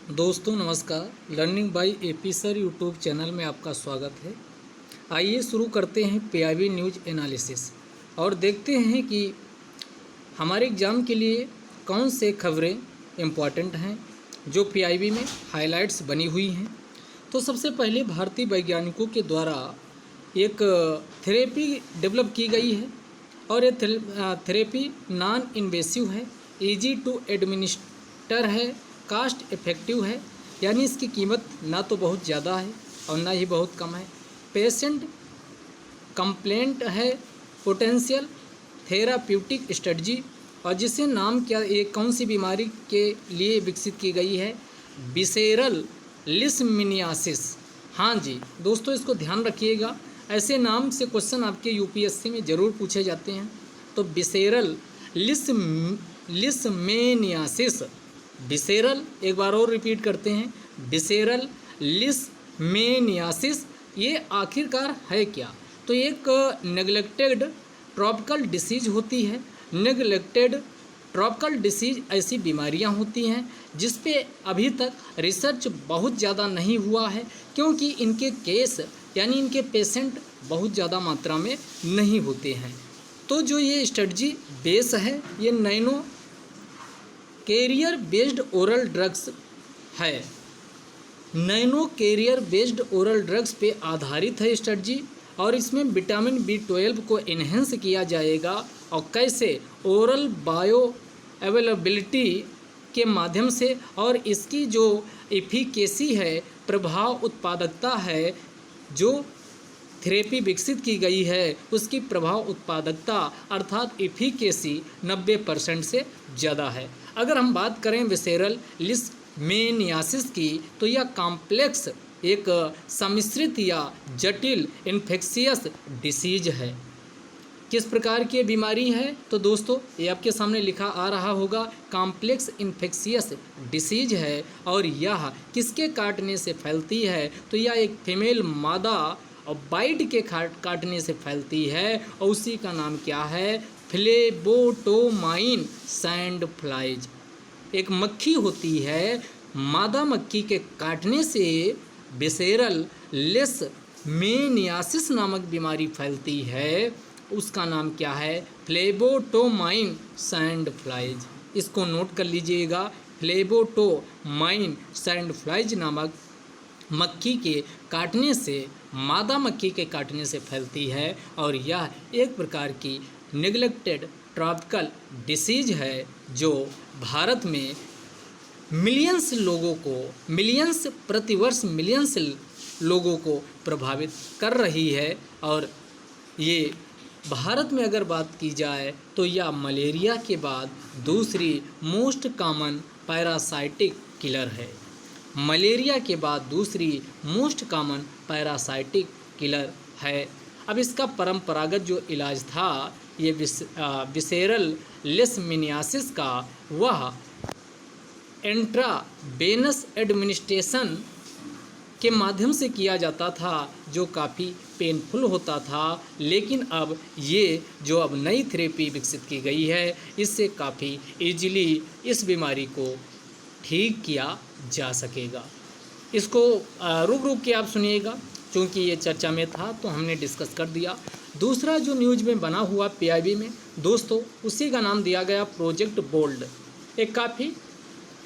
दोस्तों नमस्कार। Learning by AP sir YouTube channel में आपका स्वागत है। आइए शुरू करते हैं पीआईबी न्यूज़ एनालिसिस और देखते हैं कि हमारे एग्ज़ाम के लिए कौन से खबरें इम्पॉर्टेंट हैं जो पीआईबी में हाइलाइट्स बनी हुई हैं। तो सबसे पहले भारतीय वैज्ञानिकों के द्वारा एक थेरेपी डेवलप की गई है और ये थेरेपी नॉन इन्वेसिव है, ईजी टू एडमिनिस्टर है, कास्ट इफ़ेक्टिव है, यानी इसकी कीमत ना तो बहुत ज़्यादा है और ना ही बहुत कम है। पेशेंट कंप्लेंट है, पोटेंशियल थेराप्यूटिक स्ट्रेटजी, और जिसे नाम क्या ये कौन सी बीमारी के लिए विकसित की गई है, विसेरल लिस्मिनियासिस। हाँ जी दोस्तों, इसको ध्यान रखिएगा, ऐसे नाम से क्वेश्चन आपके यूपीएससी में ज़रूर पूछे जाते हैं। तो विसेरल लिस्मेनियासिस, विसेरल, एक बार और रिपीट करते हैं, विसेरल लिस्मेनियासिस, ये आखिरकार है क्या? तो एक नेग्लेक्टेड ट्रॉपिकल डिसीज होती है। नेग्लेक्टेड ट्रॉपिकल डिसीज ऐसी बीमारियां होती हैं जिस पे अभी तक रिसर्च बहुत ज़्यादा नहीं हुआ है, क्योंकि इनके केस यानी इनके पेशेंट बहुत ज़्यादा मात्रा में नहीं होते हैं। तो जो ये स्ट्रेटजी बेस है, ये nano carrier based oral drugs है। Nano carrier based oral drugs पे आधारित है स्ट्रेटजी, और इसमें विटामिन B12 को इन्हेंस किया जाएगा। और कैसे? ओरल बायो अवेलेबिलिटी के माध्यम से, और इसकी जो इफिकेसी है, प्रभाव उत्पादकता है, जो थेरेपी विकसित की गई है उसकी प्रभाव उत्पादकता अर्थात इफिकेसी 90% से ज़्यादा है। अगर हम बात करें विसेरल लिस्मेनियासिस की, तो यह कॉम्प्लेक्स एक सम्मिश्रित या जटिल इन्फेक्शियस डिसीज है। किस प्रकार की बीमारी है? तो दोस्तों ये आपके सामने लिखा आ रहा होगा, कॉम्प्लेक्स इन्फेक्शियस डिसीज है। और यह किसके काटने से फैलती है? तो यह एक फीमेल मादा और बाइट के काटने से फैलती है, और उसी का नाम क्या है? Phlebotomine sand flies. एक मक्खी होती है, मादा मक्खी के काटने से विसेरल लिस्मेनियासिस नामक बीमारी फैलती है, उसका नाम क्या है? Phlebotomine sand flies. इसको नोट कर लीजिएगा, फ्लेबोटोमाइन सैंड फ्लाइज नामक मक्खी के काटने से, मादा मक्खी के काटने से फैलती है, और यह एक प्रकार की नेग्लेक्टेड ट्रॉपिकल डिसीज है जो भारत में मिलियंस लोगों को, मिलियंस प्रतिवर्ष मिलियंस लोगों को प्रभावित कर रही है। और ये भारत में अगर बात की जाए तो यह मलेरिया के बाद दूसरी मोस्ट कॉमन पैरासाइटिक किलर है। मलेरिया के बाद दूसरी मोस्ट कॉमन पैरासाइटिक किलर है। अब इसका परंपरागत जो इलाज था ये विसेरल लिस्मेनियासिस का, वह इंट्रावेनस एडमिनिस्ट्रेशन के माध्यम से किया जाता था, जो काफ़ी पेनफुल होता था। लेकिन अब ये जो अब नई थेरेपी विकसित की गई है, इससे काफ़ी इजीली इस बीमारी को ठीक किया जा सकेगा। इसको रुक के आप सुनिएगा, क्योंकि ये चर्चा में था तो हमने डिस्कस कर दिया। दूसरा जो न्यूज़ में बना हुआ पीआईबी में दोस्तों, उसी का नाम दिया गया प्रोजेक्ट बोल्ड। एक काफ़ी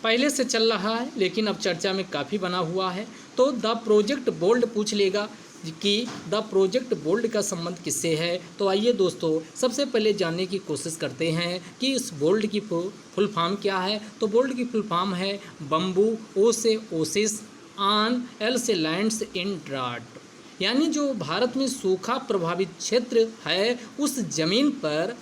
पहले से चल रहा है लेकिन अब चर्चा में काफ़ी बना हुआ है। तो द प्रोजेक्ट बोल्ड पूछ लेगा कि द प्रोजेक्ट बोल्ड का संबंध किससे है। तो आइए दोस्तों सबसे पहले जानने की कोशिश करते हैं कि इस बोल्ड की फुल फॉर्म क्या है। तो बोल्ड की फुल फॉर्म है बम्बू, ओ से ओसिस, आन, एल से लैंड्स इन ड्राट, यानी जो भारत में सूखा प्रभावित क्षेत्र है उस जमीन पर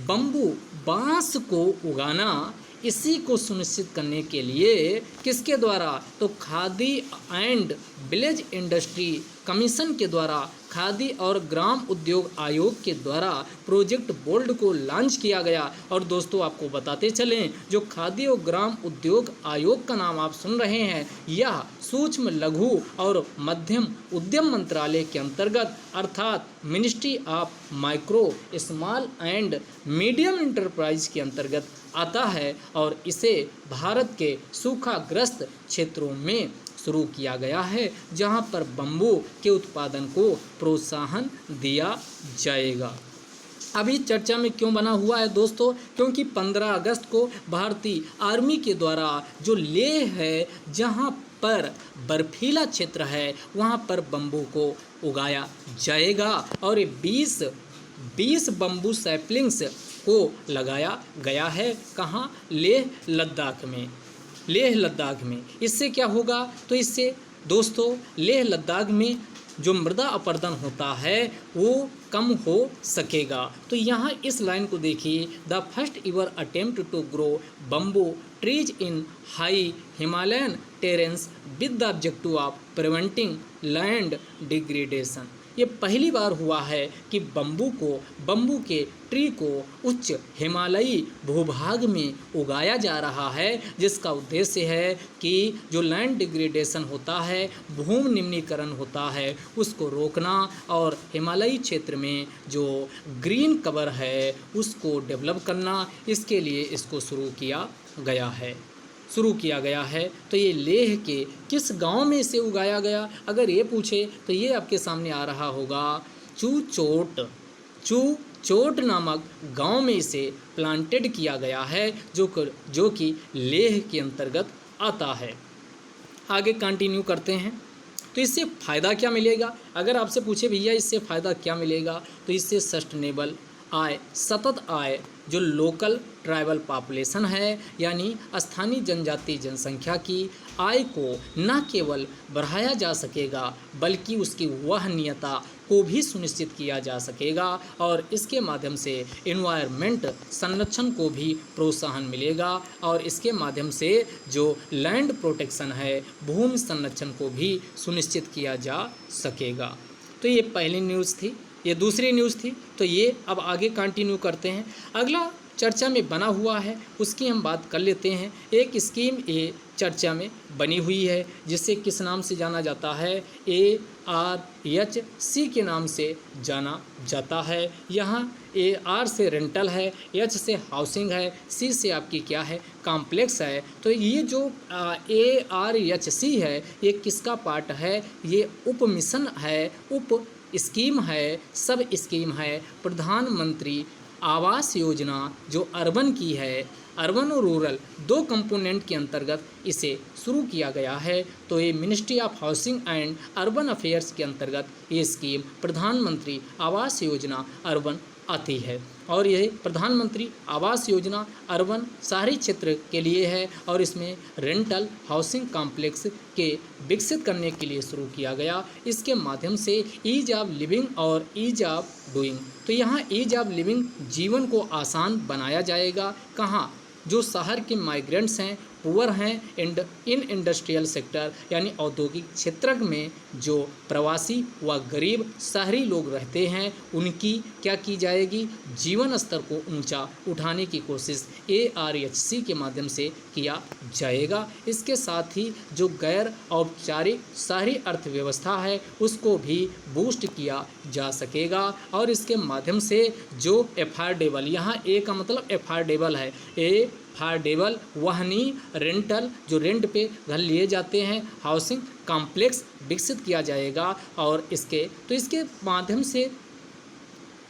बम्बू, बांस को उगाना, इसी को सुनिश्चित करने के लिए किसके द्वारा? तो khadi and village industry commission के द्वारा खादी और ग्राम उद्योग आयोग के द्वारा प्रोजेक्ट बोल्ड को लॉन्च किया गया। और दोस्तों आपको बताते चलें, जो खादी और ग्राम उद्योग आयोग का नाम आप सुन रहे हैं, यह सूक्ष्म लघु और मध्यम उद्यम मंत्रालय के अंतर्गत अर्थात ministry of micro small and medium enterprise के अंतर्गत आता है और इसे भारत के सूखाग्रस्त क्षेत्रों में शुरू किया गया है, जहां पर बम्बू के उत्पादन को प्रोत्साहन दिया जाएगा। अभी चर्चा में क्यों बना हुआ है दोस्तों? क्योंकि 15 अगस्त को भारतीय आर्मी के द्वारा जो लेह है, जहां पर बर्फीला क्षेत्र है, वहां पर बम्बू को उगाया जाएगा और 20 बम्बू सैपलिंग्स को लगाया गया है। कहाँ? लेह लद्दाख में। लेह लद्दाख में इससे क्या होगा? तो इससे दोस्तों लेह लद्दाख में जो मृदा अपरदन होता है वो कम हो सकेगा। तो यहाँ इस लाइन को देखिए, the first ever attempt to grow bamboo trees in high Himalayan terrains with the objective of preventing land degradation. ये पहली बार हुआ है कि बम्बू के ट्री को उच्च हिमालयी भूभाग में उगाया जा रहा है, जिसका उद्देश्य है कि जो लैंड डिग्रेडेशन होता है, भूमि निम्नीकरण होता है, उसको रोकना और हिमालयी क्षेत्र में जो ग्रीन कवर है उसको डेवलप करना। इसके लिए इसको शुरू किया गया है। तो ये लेह के किस गांव में इसे उगाया गया? अगर ये पूछे तो ये आपके सामने आ रहा होगा, चूचोट नामक गांव में इसे प्लांटेड किया गया है, जो कि लेह के अंतर्गत आता है। आगे कंटिन्यू करते हैं। तो इससे फ़ायदा क्या मिलेगा? अगर आपसे पूछे भैया इससे फ़ायदा क्या मिलेगा, तो इससे सस्टेनेबल आय, सतत आय, जो लोकल ट्राइबल पॉपुलेशन है यानी स्थानीय जनजातीय जनसंख्या की आय को न केवल बढ़ाया जा सकेगा बल्कि उसकी वहनीयता को भी सुनिश्चित किया जा सकेगा और इसके माध्यम से एनवायरनमेंट संरक्षण को भी प्रोत्साहन मिलेगा और इसके माध्यम से जो लैंड प्रोटेक्शन है, भूमि संरक्षण को भी सुनिश्चित किया जा सकेगा। तो ये पहली न्यूज़ थी। ये दूसरी न्यूज़ थी। तो ये अब आगे कंटिन्यू करते हैं। अगला चर्चा में बना हुआ है उसकी हम बात कर लेते हैं। एक स्कीम ये चर्चा में बनी हुई है जिसे किस नाम से जाना जाता है? ARHC के नाम से जाना जाता है। यहाँ AR से रेंटल है, H से हाउसिंग है, C से आपकी क्या है? कॉम्प्लेक्स है। तो ये जो ARHC है ये किसका पार्ट है? ये उप मिशन है, उप स्कीम है, सब स्कीम है प्रधानमंत्री आवास योजना जो अर्बन की है, अर्बन और रूरल दो कंपोनेंट के अंतर्गत इसे शुरू किया गया है। तो ये ministry of housing and urban affairs के अंतर्गत ये स्कीम प्रधानमंत्री आवास योजना अर्बन आती है और यह प्रधानमंत्री आवास योजना अर्बन शहरी क्षेत्र के लिए है और इसमें रेंटल हाउसिंग कॉम्प्लेक्स के विकसित करने के लिए शुरू किया गया। इसके माध्यम से ईज ऑफ लिविंग और ईज ऑफ डूइंग, तो यहाँ ईज ऑफ लिविंग जीवन को आसान बनाया जाएगा। कहाँ? जो शहर के माइग्रेंट्स हैं, पुअर हैं, इन इंडस्ट्रियल सेक्टर यानी औद्योगिक क्षेत्र में जो प्रवासी व गरीब शहरी लोग रहते हैं उनकी क्या की जाएगी? जीवन स्तर को ऊंचा उठाने की कोशिश ARHC के माध्यम से किया जाएगा। इसके साथ ही जो गैर औपचारिक शहरी अर्थव्यवस्था है उसको भी बूस्ट किया जा सकेगा और इसके माध्यम से जो एफोर्डेबल, यहाँ ए का मतलब एफोर्डेबल है, एफोर्डेबल वहनी रेंटल जो रेंट पे घर लिए जाते हैं हाउसिंग कॉम्प्लेक्स विकसित किया जाएगा और इसके माध्यम से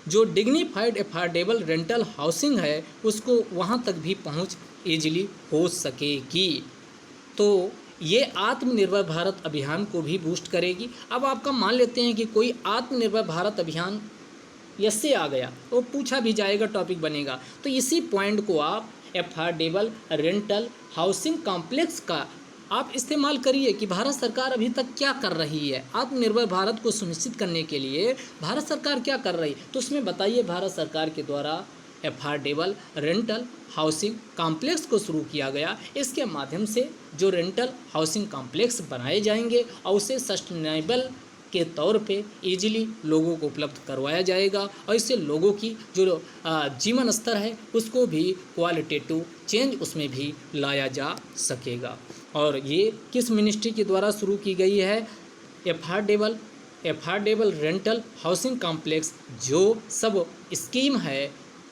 जो डिग्निफाइड एफोर्डेबल रेंटल हाउसिंग है उसको वहाँ तक भी पहुँच ईजिली हो सकेगी। तो ये आत्मनिर्भर भारत अभियान को भी बूस्ट करेगी। अब आपका मान लेते हैं कि कोई आत्मनिर्भर भारत अभियान इससे आ गया तो पूछा भी जाएगा, टॉपिक बनेगा। तो इसी पॉइंट को आप एफोर्डेबल रेंटल हाउसिंग कॉम्प्लेक्स का आप इस्तेमाल करिए कि भारत सरकार अभी तक क्या कर रही है, आत्मनिर्भर भारत को सुनिश्चित करने के लिए भारत सरकार क्या कर रही है। तो उसमें बताइए भारत सरकार के द्वारा एफोर्डेबल रेंटल हाउसिंग कॉम्प्लेक्स को शुरू किया गया। इसके माध्यम से जो रेंटल हाउसिंग कॉम्प्लेक्स बनाए जाएंगे और उसे सस्टेनेबल के तौर पे इजीली लोगों को उपलब्ध करवाया जाएगा और इससे लोगों की जो जीवन स्तर है उसको भी क्वालिटेटिव चेंज उसमें भी लाया जा सकेगा। और ये किस मिनिस्ट्री के द्वारा शुरू की गई है? एफोर्डेबल रेंटल हाउसिंग कॉम्प्लेक्स जो सब स्कीम है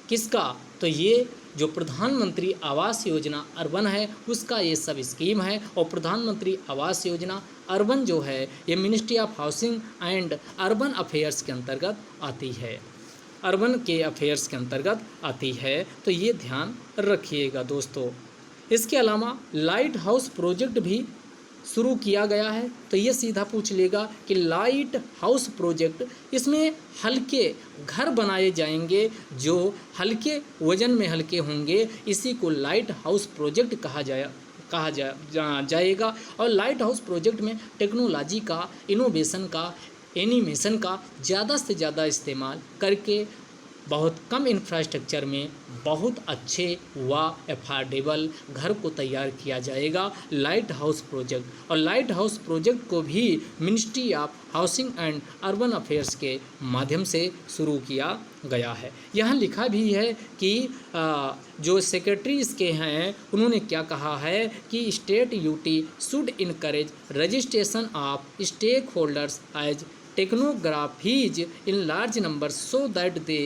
किसका? तो ये जो प्रधानमंत्री आवास योजना अर्बन है उसका ये सब स्कीम है। और प्रधानमंत्री आवास योजना अर्बन जो है ये ministry of housing and urban affairs के अंतर्गत आती है, अर्बन के अफेयर्स के अंतर्गत आती है। तो ये ध्यान रखिएगा दोस्तों। इसके अलावा लाइट हाउस प्रोजेक्ट भी शुरू किया गया है। तो ये सीधा पूछ लेगा कि लाइट हाउस प्रोजेक्ट, इसमें हल्के घर बनाए जाएंगे जो हल्के वजन में हल्के होंगे, इसी को लाइट हाउस प्रोजेक्ट कहा जाएगा। और लाइट हाउस प्रोजेक्ट में टेक्नोलॉजी का, इनोवेशन का, एनिमेशन का ज़्यादा से ज़्यादा इस्तेमाल करके बहुत कम इंफ्रास्ट्रक्चर में बहुत अच्छे व एफोर्डेबल घर को तैयार किया जाएगा, लाइट हाउस प्रोजेक्ट। और लाइट हाउस प्रोजेक्ट को भी ministry of housing and urban affairs के माध्यम से शुरू किया गया है। यहाँ लिखा भी है कि जो सेक्रेटरी इसके हैं उन्होंने क्या कहा है कि state UT should encourage registration of stake holders as technographies in large number so that they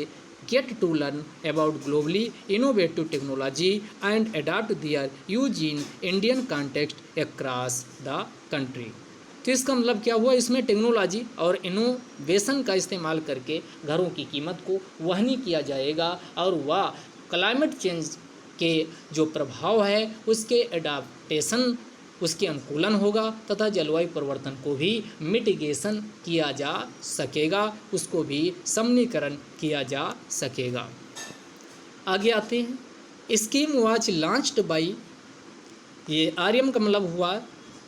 get to learn about globally innovative technology and adapt their use in Indian context across the country। तो इसका मतलब क्या हुआ? इसमें technology और innovation का इस्तेमाल करके घरों की कीमत को वहनी किया जाएगा और वह क्लाइमेट चेंज के जो प्रभाव है उसके एडाप्टेशन, उसके अनुकूलन होगा तथा जलवायु परिवर्तन को भी मिटिगेशन किया जा सकेगा, उसको भी समनीकरण किया जा सकेगा। आगे आते हैं। स्कीम वाज लॉन्च्ड बाई, ये आरएम का मतलब हुआ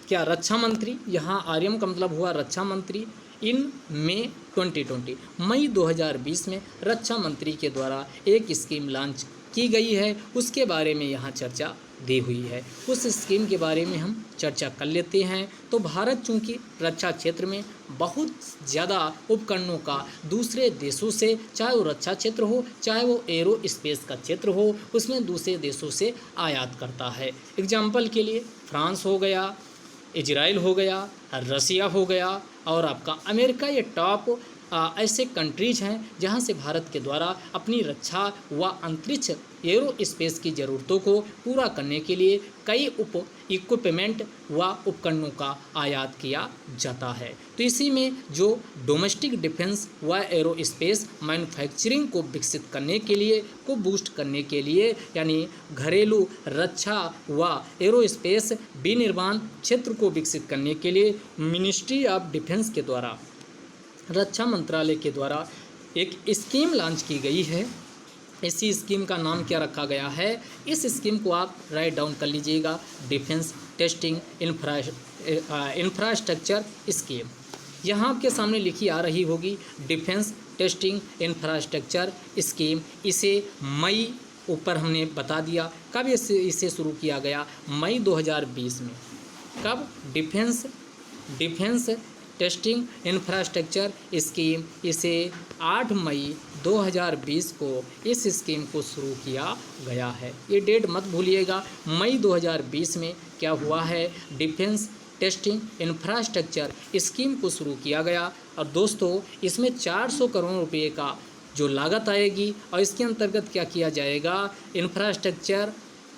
क्या? रक्षा मंत्री। यहाँ आरएम का मतलब हुआ रक्षा मंत्री। इन मई 2020, मई 2020 में रक्षा मंत्री के द्वारा एक स्कीम लॉन्च की गई है, उसके बारे में यहाँ चर्चा दी हुई है। उस स्कीम के बारे में हम चर्चा कर लेते हैं। तो भारत चूँकि रक्षा क्षेत्र में बहुत ज़्यादा उपकरणों का दूसरे देशों से, चाहे वो रक्षा क्षेत्र हो चाहे वो एरो स्पेस का क्षेत्र हो, उसमें दूसरे देशों से आयात करता है। एग्जाम्पल के लिए फ्रांस हो गया, इजराइल हो गया, रसिया हो गया और आपका अमेरिका, ये टॉप ऐसे कंट्रीज हैं जहां से भारत के द्वारा अपनी रक्षा व अंतरिक्ष एरो स्पेस की ज़रूरतों को पूरा करने के लिए कई इक्विपमेंट व उपकरणों का आयात किया जाता है। तो इसी में जो डोमेस्टिक डिफेंस व एरो स्पेस मैन्युफैक्चरिंग को विकसित करने के लिए, को बूस्ट करने के लिए, यानी घरेलू रक्षा व एरो स्पेस विनिर्माण क्षेत्र को विकसित करने के लिए मिनिस्ट्री ऑफ डिफेंस के द्वारा, रक्षा मंत्रालय के द्वारा एक स्कीम लॉन्च की गई है। इसी स्कीम का नाम क्या रखा गया है? इस स्कीम को आप राइट डाउन कर लीजिएगा, डिफेंस टेस्टिंग इंफ्रास्ट्रक्चर स्कीम। यहाँ आपके सामने लिखी आ रही होगी डिफेंस टेस्टिंग इंफ्रास्ट्रक्चर स्कीम। इसे मई ऊपर हमने बता दिया कब इसे शुरू किया गया, मई 2020 में। कब? डिफेंस टेस्टिंग इंफ्रास्ट्रक्चर स्कीम, इसे 8 मई 2020 को इस स्कीम को शुरू किया गया है। ये डेट मत भूलिएगा, मई 2020 में क्या हुआ है? डिफेंस टेस्टिंग इंफ्रास्ट्रक्चर स्कीम को शुरू किया गया। और दोस्तों इसमें 400 करोड़ रुपए का जो लागत आएगी और इसके अंतर्गत क्या किया जाएगा? इंफ्रास्ट्रक्चर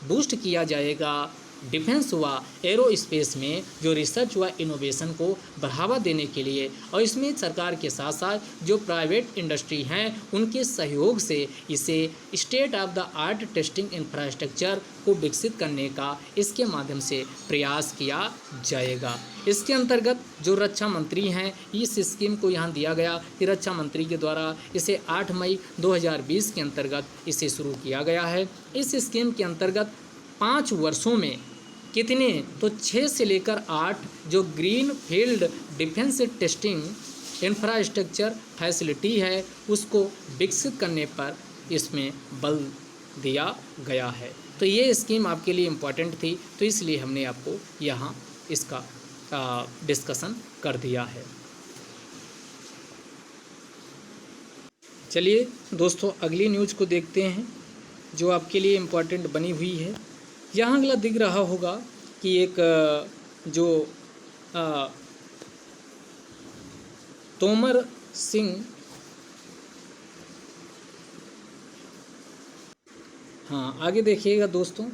बूस्ट किया जाएगा डिफेंस व एरो स्पेस में जो रिसर्च व इनोवेशन को बढ़ावा देने के लिए, और इसमें सरकार के साथ साथ जो प्राइवेट इंडस्ट्री हैं उनके सहयोग से इसे state of the art testing infrastructure को विकसित करने का इसके माध्यम से प्रयास किया जाएगा। इसके अंतर्गत जो रक्षा मंत्री हैं, इस स्कीम को यहाँ दिया गया कि रक्षा मंत्री के द्वारा इसे 8 मई 2020 के अंतर्गत इसे शुरू किया गया है। इस स्कीम के अंतर्गत 5 वर्षों में कितने? तो 6 से लेकर 8 जो green field defence testing infrastructure facility है उसको विकसित करने पर इसमें बल दिया गया है। तो ये स्कीम आपके लिए इम्पॉर्टेंट थी, तो इसलिए हमने आपको यहाँ इसका डिस्कशन कर दिया है। चलिए दोस्तों, अगली न्यूज़ को देखते हैं जो आपके लिए इम्पोर्टेंट बनी हुई है। यहाँ अगला दिख रहा होगा कि एक जो तोमर सिंह, हाँ आगे देखिएगा दोस्तों,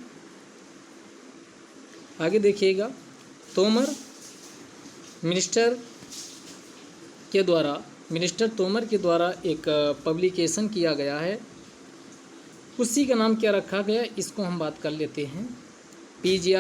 आगे देखिएगा। तोमर मिनिस्टर तोमर के द्वारा एक पब्लिकेशन किया गया है, उसी का नाम क्या रखा गया इसको हम बात कर लेते हैं। पीजीआर